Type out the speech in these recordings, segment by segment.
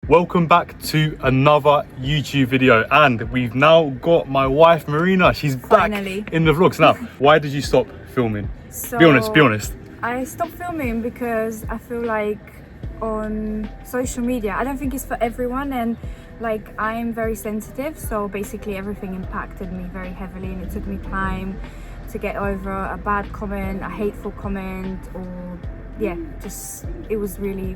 Welcome back to another YouTube video, and we've now got my wife Marina. She's Finally back in the vlogs. Now, why did you stop filming? So, be honest. I stopped filming because I feel like on social media, I don't think it's for everyone, and like I'm very sensitive, so basically everything impacted me very heavily, and it took me time to get over a bad comment, a hateful comment, or just it was really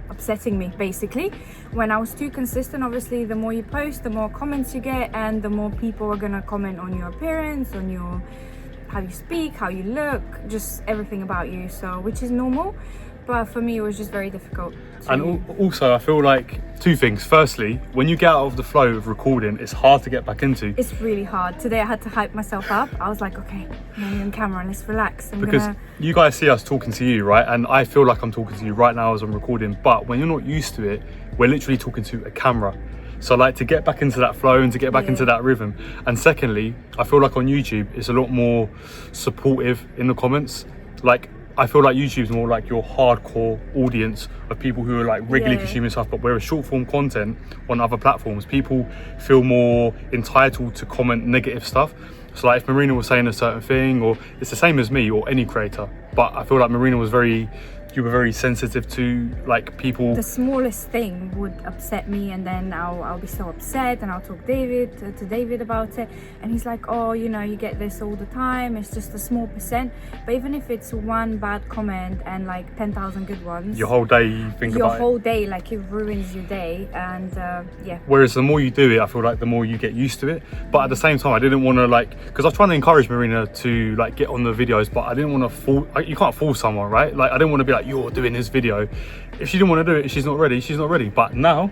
upsetting me basically. When I was too consistent, obviously the more you post, the more comments you get, and the more people are gonna comment on your appearance, on your how you speak, how you look, just everything about you, so which is normal, but for me it was just very difficult And also I feel like two things. Firstly, when you get out of the flow of recording, it's hard to get back into. It's really hard. Today I had to hype myself up. I was like, okay, I'm on camera, let's relax. Because you guys see us talking to you, right? And I feel like I'm talking to you right now as I'm recording, but when you're not used to it, we're literally talking to a camera. So like to get back into that flow and to get back into that rhythm. And secondly, I feel like on YouTube, it's a lot more supportive in the comments. Like I feel like YouTube's more like your hardcore audience of people who are like regularly consuming stuff, but whereas short form content on other platforms, people feel more entitled to comment negative stuff. So like if Marina was saying a certain thing, or it's the same as me or any creator, but I feel like Marina was you were very sensitive to like people. The smallest thing would upset me, and then I'll be so upset, and I'll talk to David about it, and he's like, oh, you know, you get this all the time, it's just a small percent. But even if it's one bad comment and like 10,000 good ones, your whole day you think about it. Your whole day, like it ruins your day, and Whereas the more you do it, I feel like the more you get used to it. But at the same time, I didn't want to like, because I was trying to encourage Marina to like get on the videos, but I didn't want to you can't force someone, right? Like I didn't want to be like, you're doing this video. If she didn't want to do it, she's not ready. But now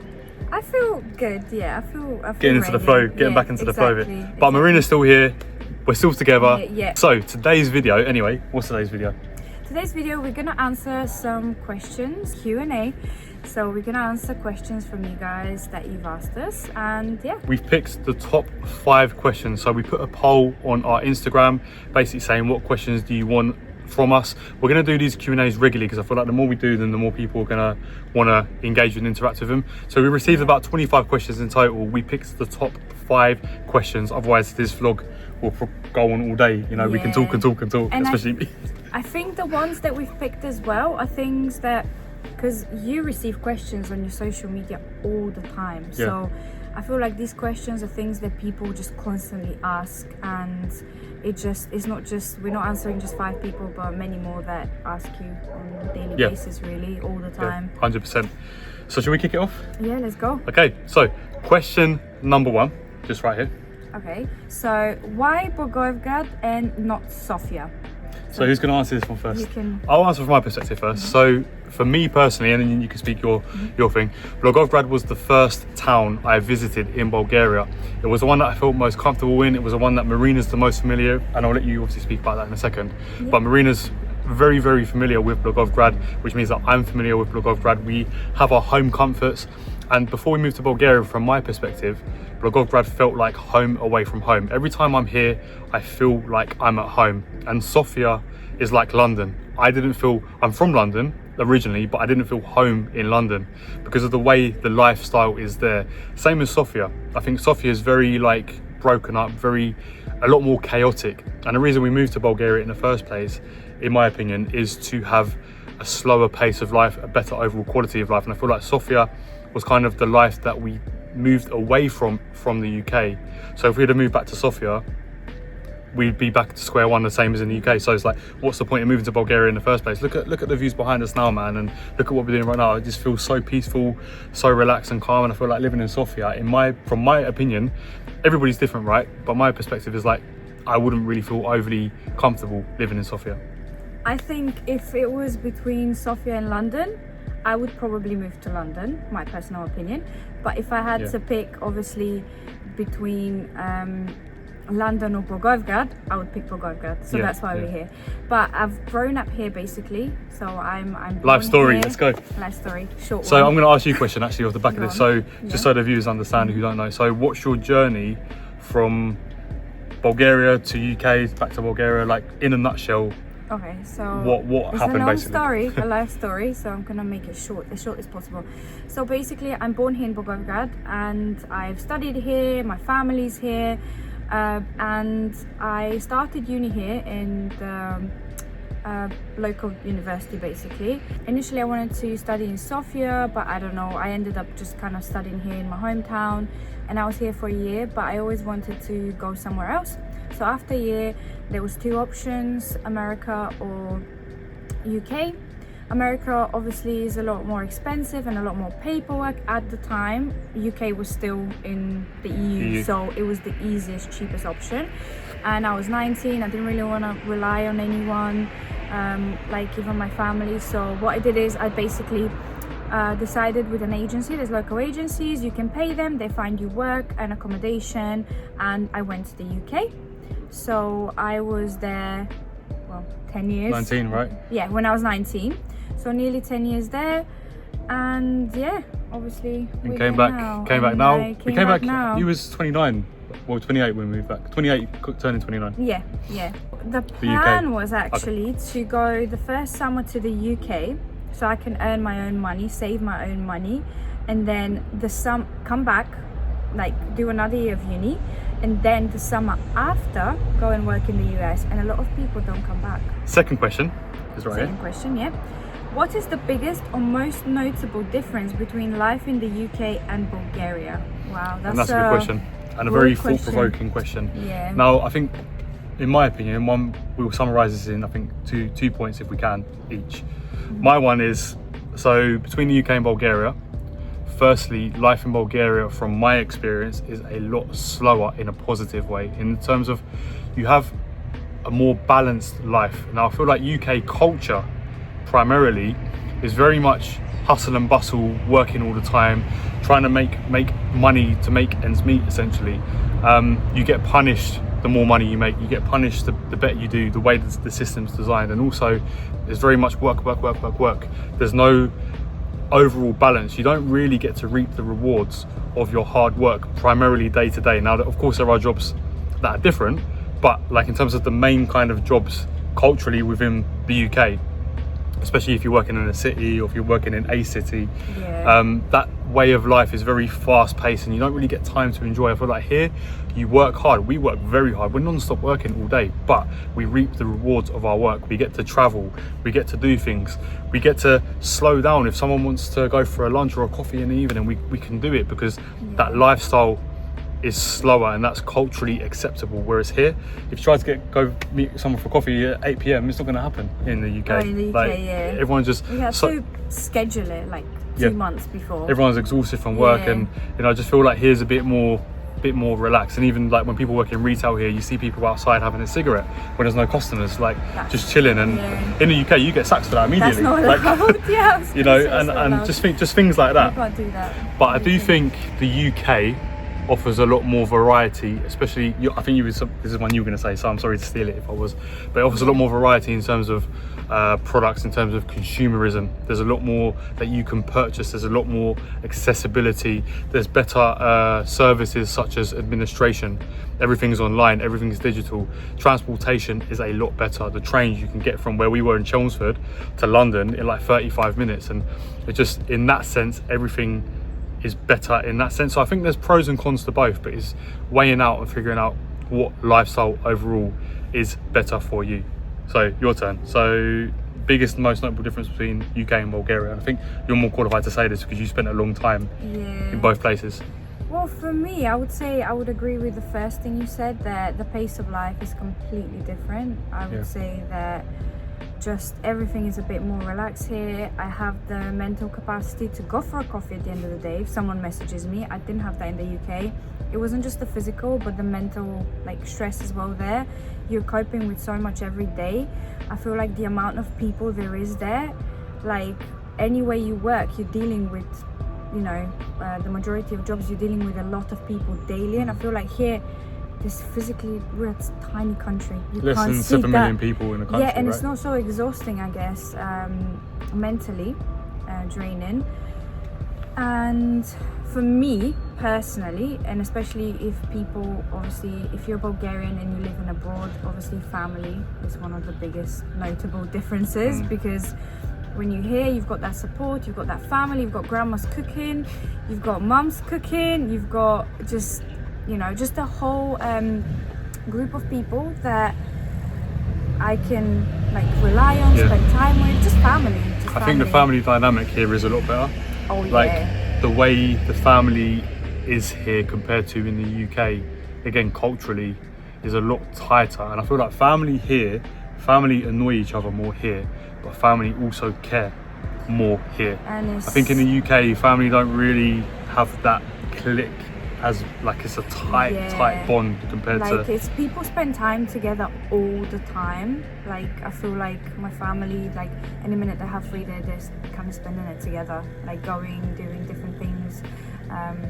I feel good. I feel getting into ready. the flow, getting back into the flow of it. But exactly. Marina's still here, we're still together. Yeah. So today's video, anyway, what's today's video? Today's video, we're gonna answer some questions, Q&A. So we're gonna answer questions from you guys that you've asked us, and we've picked the top 5 questions. So we put a poll on our Instagram basically saying what questions do you want from us. We're going to do these Q&As regularly because I feel like the more we do them, the more people are going to want to engage and interact with them. So we received about 25 questions in total. We picked the top 5 questions, otherwise this vlog will go on all day, you know. We can talk and especially me. I think the ones that we've picked as well are things that, because you receive questions on your social media all the time, so I feel like these questions are things that people just constantly ask, and it's not just, we're not answering just 5 people, but many more that ask you on a daily basis, really, all the time. 100%. So should we kick it off? Yeah, let's go. Okay, so question number 1, just right here. Okay, so why Blagoevgrad and not Sofia? So who's going to answer this one first? I'll answer from my perspective first. So for me personally, and then you can speak your thing, Blagoevgrad was the first town I visited in Bulgaria. It was the one that I felt most comfortable in. It was the one that Marina's the most familiar, and I'll let you obviously speak about that in a second. But Marina's very, very familiar with Blagoevgrad, which means that I'm familiar with Blagoevgrad. We have our home comforts. And before we moved to Bulgaria, from my perspective, Blagoevgrad felt like home away from home. Every time I'm here, I feel like I'm at home. And Sofia is like London. I'm from London originally, but I didn't feel home in London because of the way the lifestyle is there. Same as Sofia. I think Sofia is very like broken up, a lot more chaotic. And the reason we moved to Bulgaria in the first place, in my opinion, is to have a slower pace of life, a better overall quality of life. And I feel like Sofia was kind of the life that we moved away from the UK. So if we had moved back to Sofia, we'd be back to square one, the same as in the UK. So it's like, what's the point of moving to Bulgaria in the first place? Look at the views behind us now, man, and look at what we're doing right now. It just feels so peaceful, so relaxed and calm, and I feel like living in Sofia, from my opinion, everybody's different, right? But my perspective is like, I wouldn't really feel overly comfortable living in Sofia. I think if it was between Sofia and London, I would probably move to London, my personal opinion. But if I had to pick, obviously, between London or Blagoevgrad, I would pick Blagoevgrad. So that's why we're here. But I've grown up here basically, so I'm life story here. Let's go. Life story, short so one. I'm going to ask you a question actually off the back of this, so just so the viewers understand who don't know. So what's your journey from Bulgaria to UK back to Bulgaria, like in a nutshell? Okay, so what it's happened a long basically? story, a life story. So I'm gonna make it short, as short as possible. So basically, I'm born here in Blagoevgrad, and I've studied here. My family's here, and I started uni here in the local university. Basically, initially I wanted to study in Sofia, but I don't know. I ended up just kind of studying here in my hometown, and I was here for a year. But I always wanted to go somewhere else. So after a year, there was two options: America or UK. America obviously is a lot more expensive and a lot more paperwork. At the time, UK was still in the EU, so it was the easiest, cheapest option. And I was 19, I didn't really want to rely on anyone, like even my family. So what I did is I basically decided with an agency. There's local agencies, you can pay them, they find you work and accommodation, and I went to the UK. So I was there, well, 10 years. 19, right? Yeah, when I was 19. So nearly 10 years there. And yeah, obviously And came back now. We came back now. You was 29, well 28 when we moved back. 28 turning 29. Yeah. The plan was actually to go the first summer to the UK, so I can earn my own money, save my own money, and then come back, like do another year of uni, and then the summer after go and work in the US. And a lot of people don't come back. Second question is right Second here. question, yeah. What is the biggest or most notable difference between life in the UK and Bulgaria? Wow, And that's a good question, and a very thought-provoking question. Yeah. Now, I think, in my opinion, we'll summarise this in, I think, two points if we can each. My one is, so between the UK and Bulgaria, firstly, life in Bulgaria, from my experience, is a lot slower in a positive way, in terms of you have a more balanced life. Now, I feel like UK culture primarily is very much hustle and bustle, working all the time, trying to make money to make ends meet, essentially. You get punished the more money you make, you get punished the better you do, the way the system's designed. And also there's very much work. There's no overall balance. You don't really get to reap the rewards of your hard work primarily day to day. Now, of course, there are jobs that are different, but like in terms of the main kind of jobs culturally within the UK, especially if you're working in a city or if you're working in a city, that way of life is very fast paced and you don't really get time to enjoy. I feel like here you work hard, we work very hard, we're non-stop working all day, but we reap the rewards of our work. We get to travel, we get to do things, we get to slow down. If someone wants to go for a lunch or a coffee in the evening, we can do it because that lifestyle is slower and that's culturally acceptable. Whereas here, if you try to go meet someone for coffee at 8 p.m, it's not going to happen in the UK. In the UK, like, everyone's just we have to schedule it like 2 months before. Everyone's exhausted from work, and I just feel like here's a bit more relaxed. And even like when people work in retail here, you see people outside having a cigarette when there's no customers, like just chilling. And in the UK, you get sacked for that immediately. That's not allowed. And just things like that. You can't do that. But I do think the UK offers a lot more variety, especially I think this is one you were going to say, so I'm sorry to steal it if I was, but it offers a lot more variety in terms of products, in terms of consumerism. There's a lot more that you can purchase, there's a lot more accessibility, there's better services such as administration. Everything's online, everything's digital. Transportation is a lot better. The trains you can get from where we were in Chelmsford to London in like 35 minutes, and it just, in that sense, everything is better in that sense. So I think there's pros and cons to both, but it's weighing out and figuring out what lifestyle overall is better for you. So your turn. So biggest, most notable difference between UK and Bulgaria. And I think you're more qualified to say this because you spent a long time in both places. Well, for me, I would say I would agree with the first thing you said, that the pace of life is completely different. I would say that just everything is a bit more relaxed here. I have the mental capacity to go for a coffee at the end of the day if someone messages me. I didn't have that in the UK. It wasn't just the physical, but the mental stress as well there. You're coping with so much every day. I feel like the amount of people there is there, like anywhere you work, you're dealing with, the majority of jobs, you're dealing with a lot of people daily. And I feel like here, we're a tiny country. Less than 7 million people in the country. Yeah, and it's not so exhausting, I guess, mentally draining. And for me, personally, and especially if people, obviously, if you're Bulgarian and you live in abroad, obviously family is one of the biggest notable differences, because when you're here, you've got that support, you've got that family, you've got grandma's cooking, you've got mum's cooking, you've got just, you know, just a whole group of people that I can like rely on, spend time with, just family. I think the family dynamic here is a lot better. Oh yeah. Like the way the family is here compared to in the UK, again culturally, is a lot tighter. And I feel like family here, family annoy each other more here, but family also care more here. And I think in the UK, family don't really have that click as like it's a tight bond compared to. Like it's people spend time together all the time. Like I feel like my family, like any minute they have free, they're just kind of spending it together, like going, doing different things.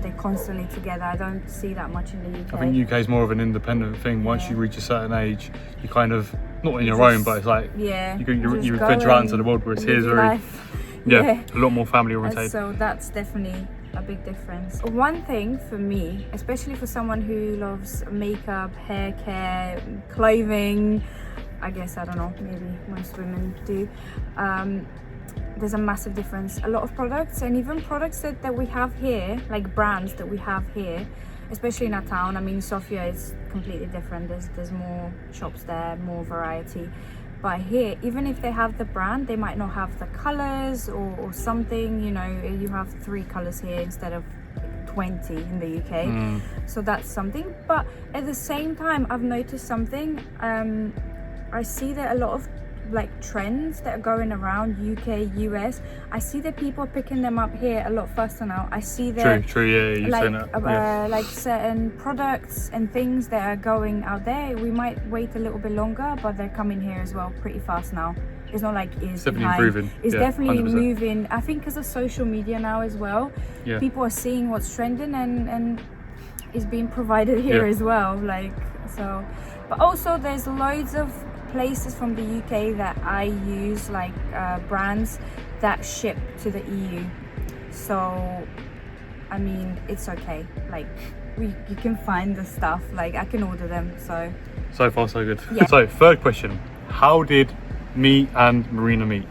They're constantly together. I don't see that much in the UK. I think UK is more of an independent thing. Once you reach a certain age, you kind of not on your own, but it's like you venture out into the world, whereas here's very a lot more family oriented. So that's definitely a big difference. One thing for me, especially for someone who loves makeup, hair care, clothing, I guess, I don't know, maybe most women do, there's a massive difference. A lot of products, and even products that we have here, like brands that we have here, especially in our town. I mean, Sofia is completely different. There's more shops there, more variety. But here, even if they have the brand, they might not have the colors or something. You know, you have 3 colors here instead of 20 in the UK. So that's something. But at the same time, I've noticed something. I see that a lot of like trends that are going around UK, US, I see that people are picking them up here a lot faster now. I see that like certain products and things that are going out there, we might wait a little bit longer, but they're coming here as well pretty fast now. It's not like it's definitely improving. It's definitely 100%. moving. I think because of social media now as well, people are seeing what's trending and is being provided here as well. Like so, but also there's loads of places from the UK that I use, like brands that ship to the EU. So I mean, it's okay. Like you can find the stuff. Like I can order them. So far so good. Yeah. So third question: how did me and Marina meet?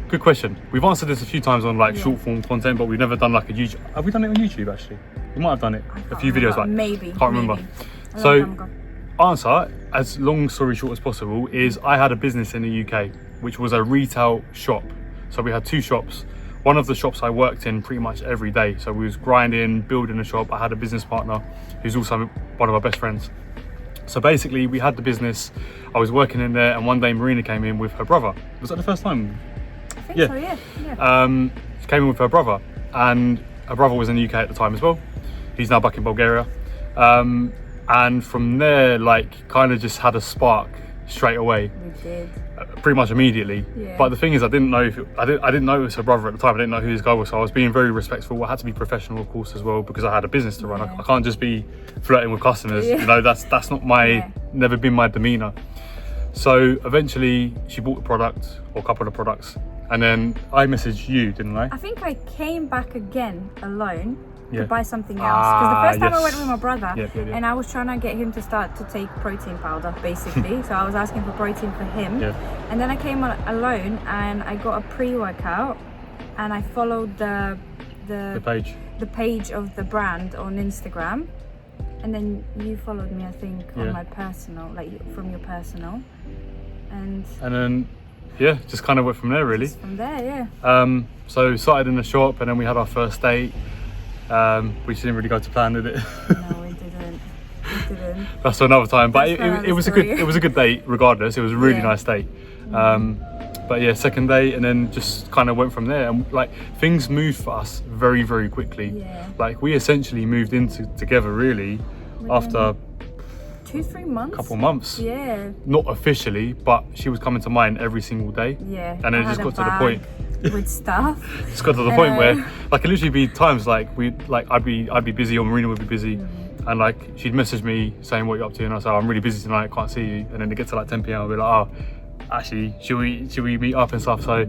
Good question. We've answered this a few times on like short form content, but we've never done like a YouTube. Have we done it on YouTube actually? We might have done it a few videos back. Maybe. Can't remember. So answer, as long story short as possible, is I had a business in the UK, which was a retail shop. So we had 2 shops. One of the shops I worked in pretty much every day. So we was grinding, building a shop. I had a business partner who's also one of my best friends. So basically we had the business, I was working in there, and one day Marina came in with her brother. Was that the first time? I think so, yeah. She came in with her brother, and her brother was in the UK at the time as well. He's now back in Bulgaria. And from there, like, kind of just had a spark straight away. We did. Pretty much immediately. Yeah. But the thing is, I didn't know I didn't know it was her brother at the time. I didn't know who his guy was, so I was being very respectful. I had to be professional, of course, as well, because I had a business to run. I can't just be flirting with customers. You know, that's not my never been my demeanor. So eventually, she bought the product or a couple of products, and then I messaged you, didn't I? I think I came back again alone to buy something else, because the first time I went with my brother and I was trying to get him to start to take protein powder basically. So I was asking for protein for him, and then I came alone and I got a pre-workout, and I followed the page of the brand on Instagram, and then you followed me, I think, on my personal, like from your personal, and then just kind of went from there really. From there, so started in the shop, and then we had our first date. Which didn't really go to plan, did it? No, we didn't. That's for another time. But it was a good date regardless. It was a really nice date. But yeah, second date, and then just kind of went from there. And like things moved for us very, very quickly. Like we essentially moved into together really after 2-3 months. Couple months. Yeah. Not officially, but she was coming to mine every single day. Yeah. And then it just got to the point. With stuff. It's got to the point where like it literally be times like I'd be busy, or Marina would be busy, and like she'd message me saying what you're up to, and I say I'm really busy tonight, can't see you, and then it gets to like 10 p.m. I'll be like, oh actually should we meet up and stuff. So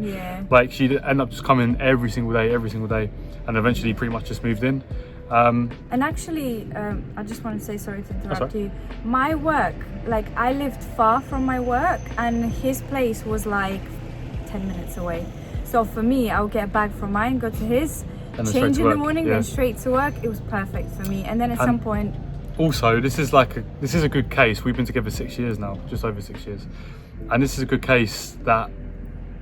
like she'd end up just coming every single day, and eventually pretty much just moved in. And actually, I just want to say, sorry to interrupt you. My work, like I lived far from my work, and his place was like 10 minutes away. So for me, I'll get back from mine, go to his, change in the morning, then straight to work. It was perfect for me. And then at some point. Also, this is a good case. We've been together 6 years now, just over 6 years, and this is a good case that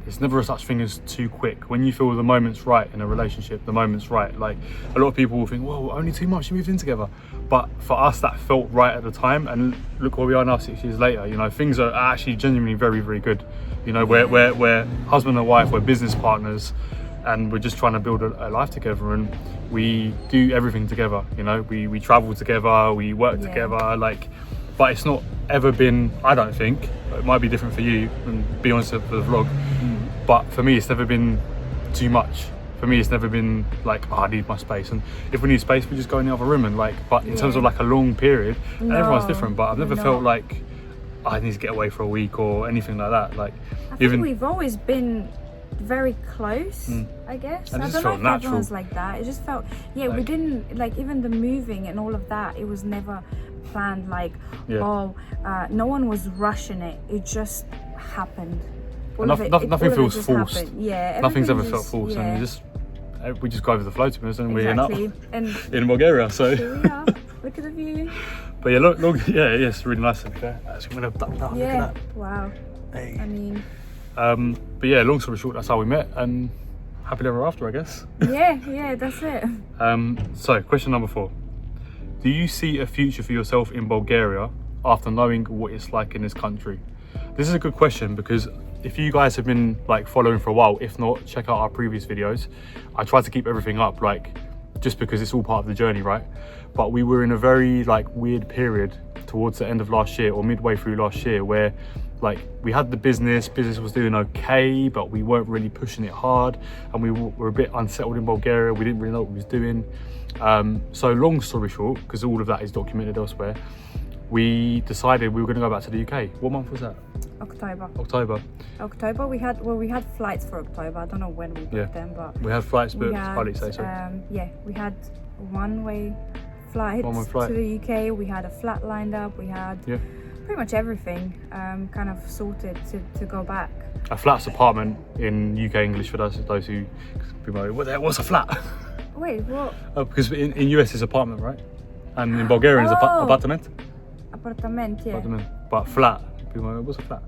it's never a such thing as too quick. When you feel the moment's right in a relationship, the moment's right. Like a lot of people will think, well, only 2 months you moved in together, but for us that felt right at the time. And look where we are now, 6 years later. You know, things are actually genuinely very, very good. You know, we're husband and wife, we're business partners, and we're just trying to build a life together, and we do everything together. You know, we travel together, we work together, like, but it's not ever been, I don't think, it might be different for you, and be honest for the vlog, but for me it's never been too much. For me it's never been like, oh, I need my space, and if we need space we just go in the other room, and like, but in terms of like a long period, and everyone's different, but I've never felt like I need to get away for a week or anything like that. Like, I think we've always been very close, I guess. And I don't know if everyone's like that. It just felt, like, we didn't, like, even the moving and all of that, it was never planned, like, no one was rushing it. It just happened. Nothing feels forced. Happened. Yeah, nothing's ever felt forced, and we just go over the flow, to be honest, and we're in Bulgaria, so here we are. Look at the view. But yeah, look, it's really nice up there. Actually, I'm gonna duck down. Look at that. Wow. Hey. I mean. But yeah, long story short, that's how we met, and happily ever after, I guess. Yeah, that's it. So, question number 4: do you see a future for yourself in Bulgaria after knowing what it's like in this country? This is a good question, because if you guys have been like following for a while, if not, check out our previous videos. I try to keep everything up, like, just because it's all part of the journey, right? But we were in a very like weird period towards the end of last year, or midway through last year, where like we had the business was doing okay, but we weren't really pushing it hard, and we were a bit unsettled in Bulgaria. We didn't really know what we was doing. So long story short, because all of that is documented elsewhere, we decided we were going to go back to the UK. What month was that? October. We had flights for October. I don't know when we booked them, but we had flights booked. We had one-way flight to the UK. We had a flat lined up. We had pretty much everything kind of sorted to go back. A flat's apartment in UK English, for those who people know, what's a flat? Wait, what? Oh, because in US it's apartment, right? And in Bulgarian it's apartment. Apartment, yeah. Apartment. But flat, people know, what's a flat?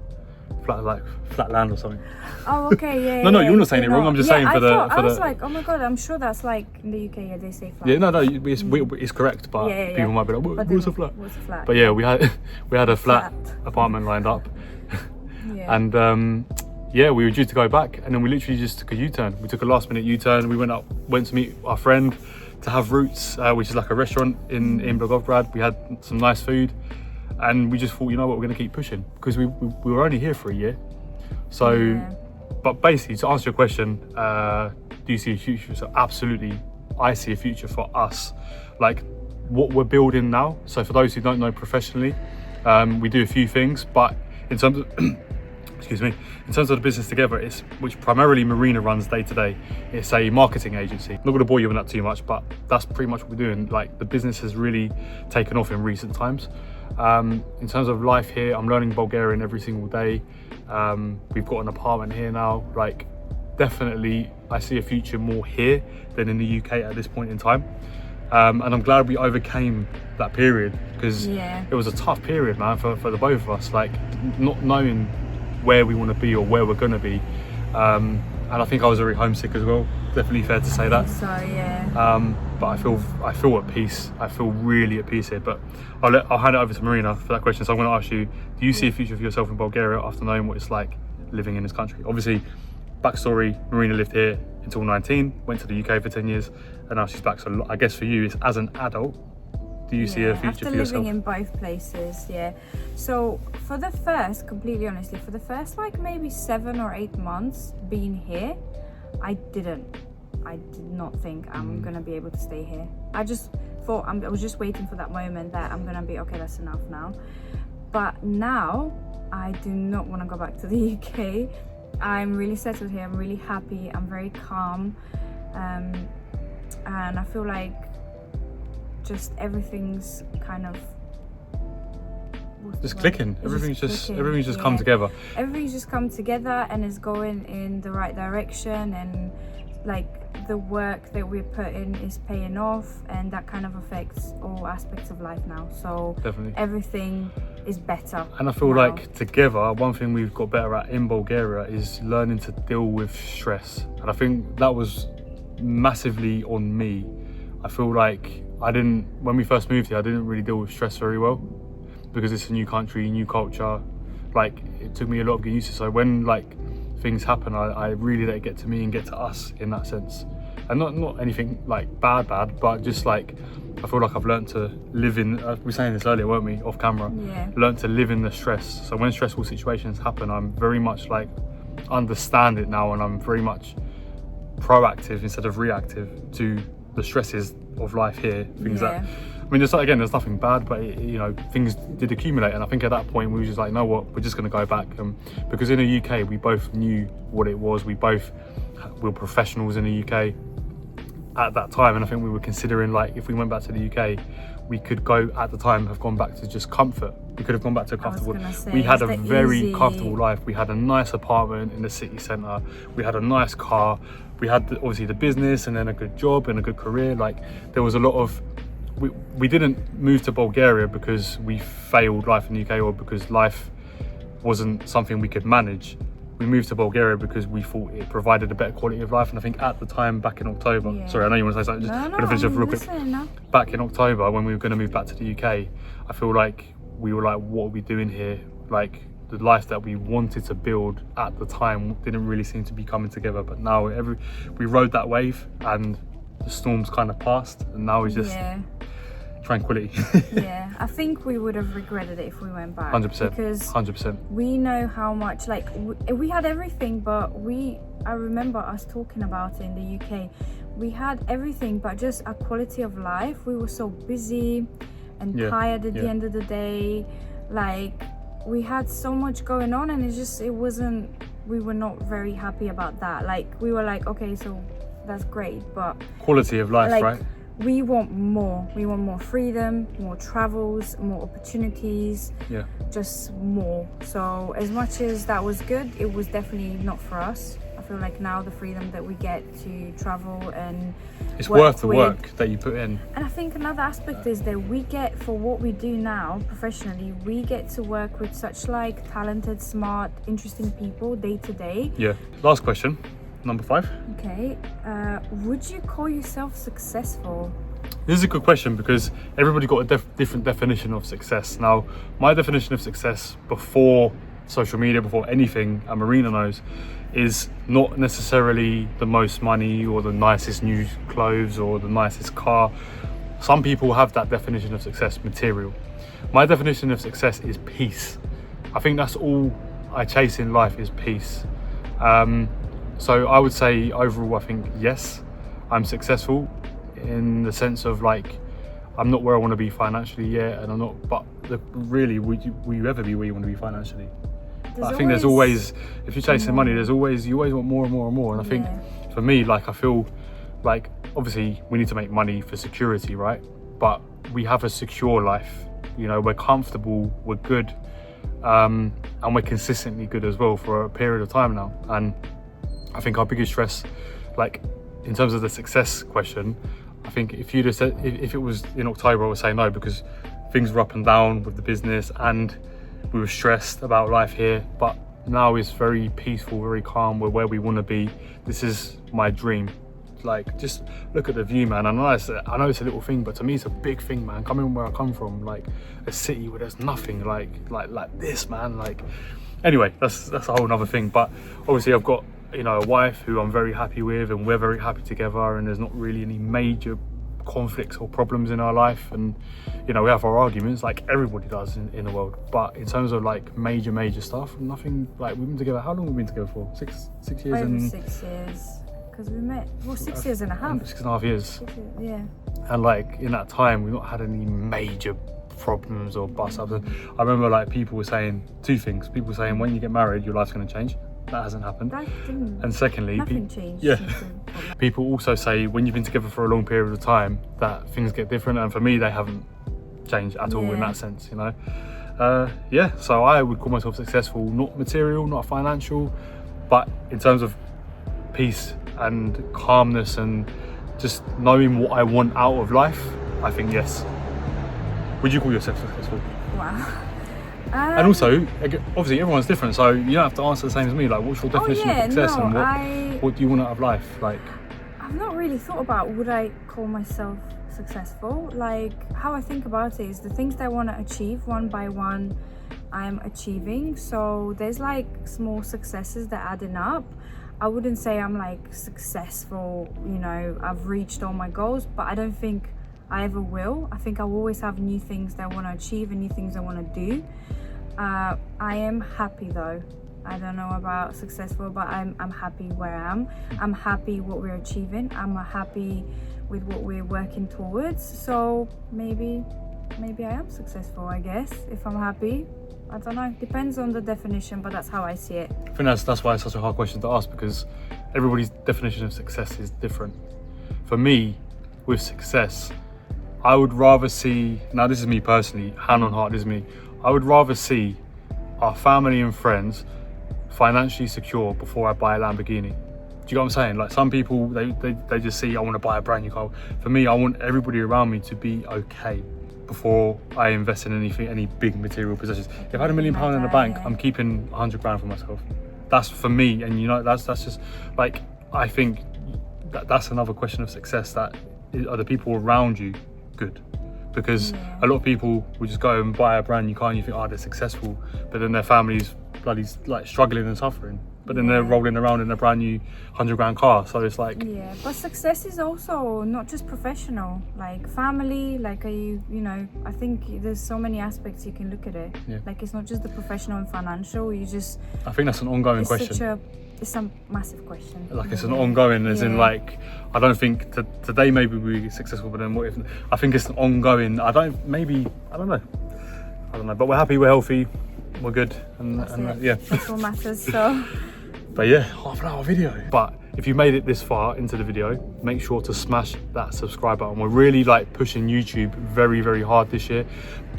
Flat, like flat land or something. Oh, okay, No, you're not saying it wrong. I'm just saying I was like, oh my god, I'm sure that's like in the UK, they say flat. Yeah, no, it's correct, but people might be like, what's a flat? What's a flat? But yeah, we had a flat apartment lined up, and we were due to go back, and then we literally just took a U-turn. We took a last-minute U-turn. We went to meet our friend to have Roots, which is like a restaurant in Blagoevgrad. We had some nice food. And we just thought, you know what, we're going to keep pushing, because we were only here for a year. So, but basically, to answer your question, do you see a future? So absolutely, I see a future for us. Like what we're building now. So for those who don't know professionally, we do a few things, but in terms of, excuse me, in terms of the business together, which primarily Marina runs day to day. It's a marketing agency. Not going to bore you with that too much, but that's pretty much what we're doing. Like the business has really taken off in recent times. In terms of life here, I'm learning Bulgarian every single day. We've got an apartment here now. Like, definitely, I see a future more here than in the UK at this point in time. And I'm glad we overcame that period, because it was a tough period, man, for the both of us. Like, not knowing where we want to be or where we're going to be. And I think I was very homesick as well. Definitely fair to say that. So yeah. But I feel at peace. I feel really at peace here. But I'll hand it over to Marina for that question. So I'm going to ask you: do you see a future for yourself in Bulgaria after knowing what it's like living in this country? Obviously, backstory: Marina lived here until 19, went to the UK for 10 years, and now she's back. So I guess for you, it's as an adult. Do you see a future for yourself? After living in both places, So for the first, completely honestly, for the first like maybe 7 or 8 months being here, I did not think I'm gonna be able to stay here. I just thought I was just waiting for that moment that I'm gonna be okay, that's enough now. But now I do not want to go back to the UK. I'm really settled here. I'm really happy. I'm very calm, and I feel like just everything's kind of just clicking. It's Everything's just yeah. come together. Everything's just come together and is going in the right direction, and like the work that we're putting is paying off, and that kind of affects all aspects of life now. So Definitely. everything is better. And I feel now. like together, one thing we've got better at in Bulgaria is learning to deal with stress. And I think that was massively on me. I feel like when we first moved here, I didn't really deal with stress very well, because it's a new country, new culture. Like, it took me a lot of getting used to. So when like things happen, I really let it get to me and get to us in that sense. And not anything like bad, but just like, I feel like I've learned to live in, we were saying this earlier, weren't we, off camera? Yeah. Learned to live in the stress. So when stressful situations happen, I'm very much like, understand it now, and I'm very much proactive instead of reactive to the stresses of life here. Things that, I mean, there's nothing bad, but things did accumulate, and I think at that point we were just like, you know what, we're just going to go back, because in the UK we both knew what it was. We were professionals in the UK at that time, and I think we were considering, like, if we went back to the UK, we could have gone back to just comfort. We could have gone back to comfortable. We had a very comfortable life. We had a nice apartment in the city centre. We had a nice car. We had obviously the business, and then a good job and a good career. Like, there was a lot of, we didn't move to Bulgaria because we failed life in the UK or because life wasn't something we could manage. We moved to Bulgaria because we thought it provided a better quality of life. And I think at the time, back in October, sorry, I know you want to say something, just gonna finish off real quick. Back in October, when we were going to move back to the UK, I feel like we were like, what are we doing here? Like, the life that we wanted to build at the time didn't really seem to be coming together. But now we rode that wave, and the storms kind of passed, and now it's just tranquility. Yeah, I think we would have regretted it if we went back. 100%. Because 100%. we know how much, like, we had everything, but I remember us talking about it in the UK. We had everything, but just our quality of life. We were so busy and tired at the end of the day. Like, we had so much going on, and we were not very happy about that. Like, we were like, okay, so that's great, but quality of life, like, right? We want more. We want more freedom, more travels, more opportunities, just more. So as much as that was good, it was definitely not for us. I feel like now the freedom that we get to travel and it's worth the work that you put in. And I think another aspect is that we get, for what we do now professionally, we get to work with such like talented, smart, interesting people day to day. Yeah. Last question, number 5. Okay. Would you call yourself successful? This is a good question, because everybody got a different definition of success. Now, my definition of success before social media, before anything, and Marina knows, is not necessarily the most money or the nicest new clothes or the nicest car. Some people have that definition of success, material. My definition of success is peace. I think that's all I chase in life, is peace. So I would say overall, I think yes, I'm successful in the sense of, like, I'm not where I want to be financially yet, and I'm not, but really, will you ever be where you want to be financially? I think there's always, if you're chasing money, you always want more and more and more. And I think for me, like, I feel like, obviously we need to make money for security, right? But we have a secure life, we're comfortable, we're good, and we're consistently good as well for a period of time now. And I think our biggest stress, like, in terms of the success question, I think if you'd have said, if it was in October, I would say no, because things were up and down with the business and we were stressed about life here. But now it's very peaceful, very calm. We're where we want to be. This is my dream. Like, just look at the view, man. I know it's a little thing, but to me it's a big thing, man. Coming where I come from, like a city where there's nothing like this, man. Like, anyway, that's a whole nother thing. But obviously I've got, a wife who I'm very happy with, and we're very happy together, and there's not really any major conflicts or problems in our life. And we have our arguments, like everybody does in the world, but in terms of like major stuff, nothing. Like, we've been together, how long have we been together for? 6 years? Over 6 years, because we met 6 years and a half. 6.5 years. 6 years, yeah. And like, in that time we've not had any major problems or bust ups. And I remember, like, people were saying 2 things. People were saying, when you get married, your life's going to change. That hasn't happened. That didn't. And secondly, Nothing changed. yeah. since the- People also say when you've been together for a long period of time that things get different, and for me they haven't changed at all in that sense, you know. Yeah, so I would call myself successful, not material, not financial, but in terms of peace and calmness and just knowing what I want out of life, I think yes. Would you call yourself successful? Wow. And also, obviously everyone's different, so you don't have to answer the same as me. Like, what's your definition of success, and what do you want out of life? Like, I've not really thought about would I call myself successful. Like, how I think about it is the things that I want to achieve one by one, I'm achieving. So there's like small successes that adding up. I wouldn't say I'm like successful, you know, I've reached all my goals, but I don't think I ever will. I think I'll always have new things that I want to achieve and new things I want to do. I am happy though. I don't know about successful, but I'm happy where I am. I'm happy what we're achieving. I'm happy with what we're working towards. So maybe I am successful, I guess, if I'm happy. I don't know, depends on the definition, but that's how I see it. I think that's why it's such a hard question to ask, because everybody's definition of success is different. For me, with success, I would rather see, now this is me personally, hand on heart, this is me, I would rather see our family and friends financially secure before I buy a Lamborghini. Do you get what I'm saying? Like, some people, they just see, I want to buy a brand new car. For me, I want everybody around me to be okay before I invest in any big material possessions. If I had £1 million in the bank, I'm keeping 100 grand for myself. That's for me, and you know, that's just like, I think that's another question of success. That are the people around you good? Because a lot of people will just go and buy a brand new car and you think, oh, they're successful, but then their family's bloody like struggling and suffering. But then they're rolling around in a brand new 100 grand car. So it's like, yeah, but success is also not just professional, like family, like, are you know, I think there's so many aspects you can look at it. Like, it's not just the professional and financial, I think that's an ongoing question. It's a massive question. Like, it's an ongoing, as in, like, I don't think today maybe we're successful, but then what if, I think it's an ongoing, I don't know, but we're happy, we're healthy, we're good, and yeah, that's what matters. So but yeah, half an hour video. But if you made it this far into the video, make sure to smash that subscribe button. We're really like pushing YouTube very, very hard this year.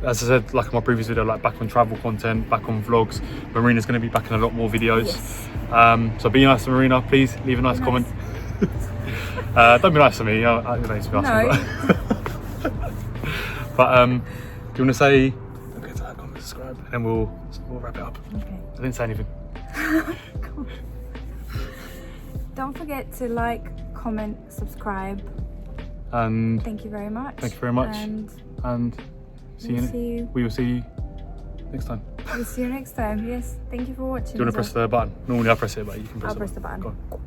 As I said, like in my previous video, like back on travel content, back on vlogs. Marina's going to be back in a lot more videos. Yes. So be nice to Marina, please leave a nice comment. Don't be nice to me, you don't need to be nice to me. But do you want to say, okay, to that, comment, subscribe, and then we'll wrap it up. Okay. I didn't say anything. Don't forget to like, comment, subscribe, and thank you very much. Thank you very much. And we will see you next time. We'll see you next time. Yes, thank you for watching. Do you want to press the button? Normally I press it, but you can press I'll press the button. Go on.